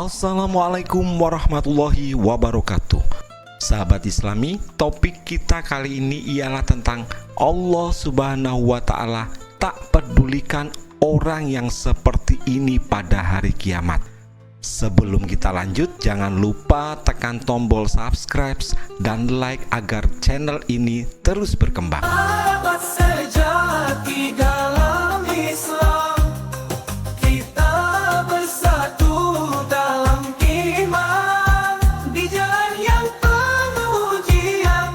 Assalamualaikum warahmatullahi wabarakatuh. Sahabat Islami, topik kita kali ini ialah tentang Allah Subhanahu wa Ta'ala tak pedulikan orang yang seperti ini pada hari kiamat. Sebelum kita lanjut, jangan lupa tekan tombol subscribe dan like agar channel ini terus berkembang. Sahabat sejati dalam Islam, kita bersatu dalam iman. Di jalan yang penuh ujian,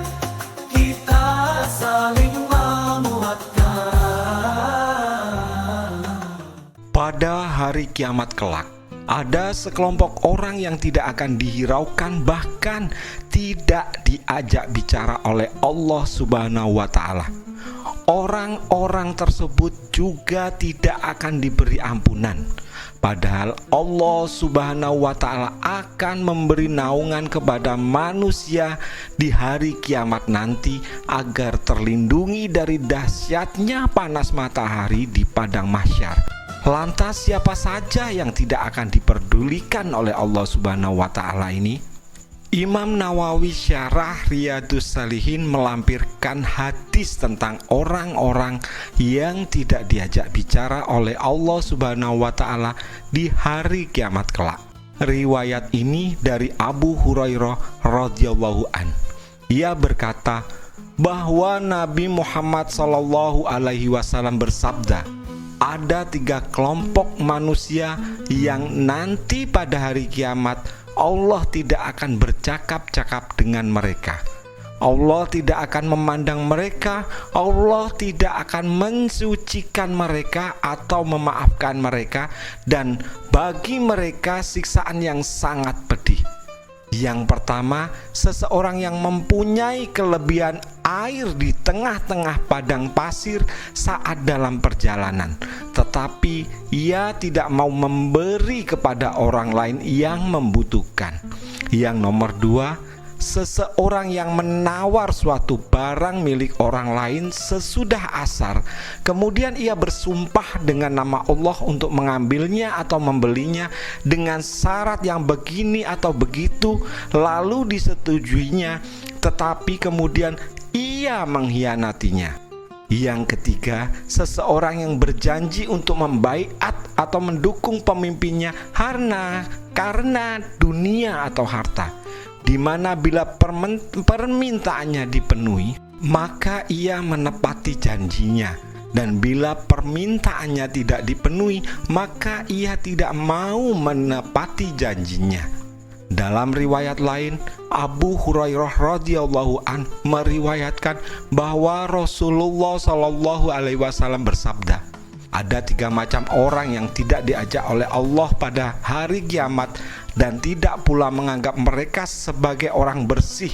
kita saling menguatkan. Pada hari kiamat kelak, ada sekelompok orang yang tidak akan dihiraukan, bahkan tidak diajak bicara oleh Allah Subhanahu wa Ta'ala. Orang-orang tersebut juga tidak akan diberi ampunan. Padahal Allah Subhanahu wa Ta'ala akan memberi naungan kepada manusia di hari kiamat nanti agar terlindungi dari dahsyatnya panas matahari di padang mahsyar. Lantas siapa saja yang tidak akan diperdulikan oleh Allah Subhanahu wa Ta'ala ini? Imam Nawawi Syarah Riyadhus Shalihin melampirkan hadis tentang orang-orang yang tidak diajak bicara oleh Allah Subhanahu wa Ta'ala di hari kiamat kelak. Riwayat ini dari Abu Hurairah radhiyallahu an. Ia berkata bahwa Nabi Muhammad SAW bersabda, ada 3 kelompok manusia yang nanti pada hari kiamat Allah tidak akan bercakap-cakap dengan mereka. Allah tidak akan memandang mereka, Allah tidak akan mensucikan mereka atau memaafkan mereka, dan bagi mereka siksaan yang sangat pedih. Yang pertama, seseorang yang mempunyai kelebihan air di tengah-tengah padang pasir saat dalam perjalanan, tetapi ia tidak mau memberi kepada orang lain yang membutuhkan. Yang nomor 2, seseorang yang menawar suatu barang milik orang lain sesudah asar, kemudian ia bersumpah dengan nama Allah untuk mengambilnya atau membelinya dengan syarat yang begini atau begitu, lalu disetujuinya, tetapi kemudian ia mengkhianatinya. Yang ketiga, seseorang yang berjanji untuk membaiat atau mendukung pemimpinnya karena dunia atau harta, di mana bila permintaannya dipenuhi, maka ia menepati janjinya, dan bila permintaannya tidak dipenuhi, maka ia tidak mau menepati janjinya. Dalam riwayat lain, Abu Hurairah radhiyallahu an meriwayatkan bahwa Rasulullah SAW bersabda, ada 3 macam orang yang tidak diajak oleh Allah pada hari kiamat dan tidak pula menganggap mereka sebagai orang bersih,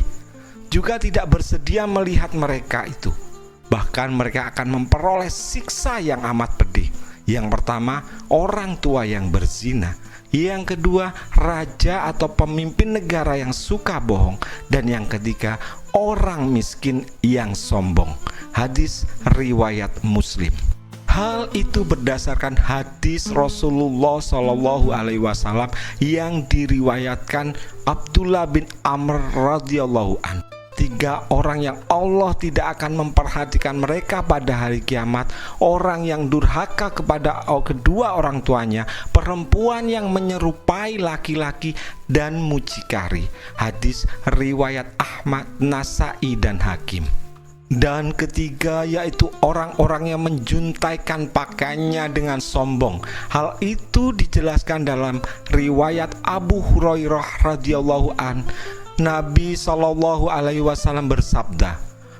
juga tidak bersedia melihat mereka itu. Bahkan mereka akan memperoleh siksa yang amat pedih. Yang pertama, orang tua yang berzina. Yang kedua, raja atau pemimpin negara yang suka bohong. Dan yang ketiga, orang miskin yang sombong. Hadis riwayat Muslim. Hal itu berdasarkan hadis Rasulullah SAW yang diriwayatkan Abdullah bin Amr radhiyallahu an. 3 orang yang Allah tidak akan memperhatikan mereka pada hari kiamat: orang yang durhaka kepada kedua orang tuanya, perempuan yang menyerupai laki-laki, dan mucikari. Hadis riwayat Ahmad, Nasai, dan Hakim. Dan ketiga, yaitu orang-orang yang menjuntaikan pakaiannya dengan sombong. Hal itu dijelaskan dalam riwayat Abu Hurairah radhiyallahu an. Nabi SAW bersabda,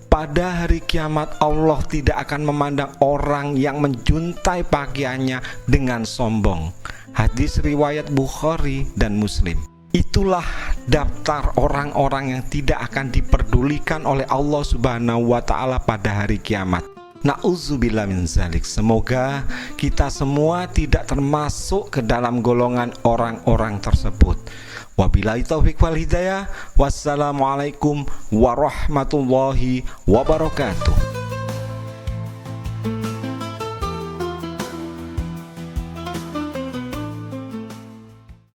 pada hari kiamat Allah tidak akan memandang orang yang menjuntai pakaiannya dengan sombong. Hadis riwayat Bukhari dan Muslim. Itulah daftar orang-orang yang tidak akan diperdulikan oleh Allah Subhanahu wa Ta'ala pada hari kiamat. Na'udzubillah min zalik. Semoga kita semua tidak termasuk ke dalam golongan orang-orang tersebut. Wabillahi taufiq wal hidayah. Wassalamualaikum warahmatullahi wabarakatuh.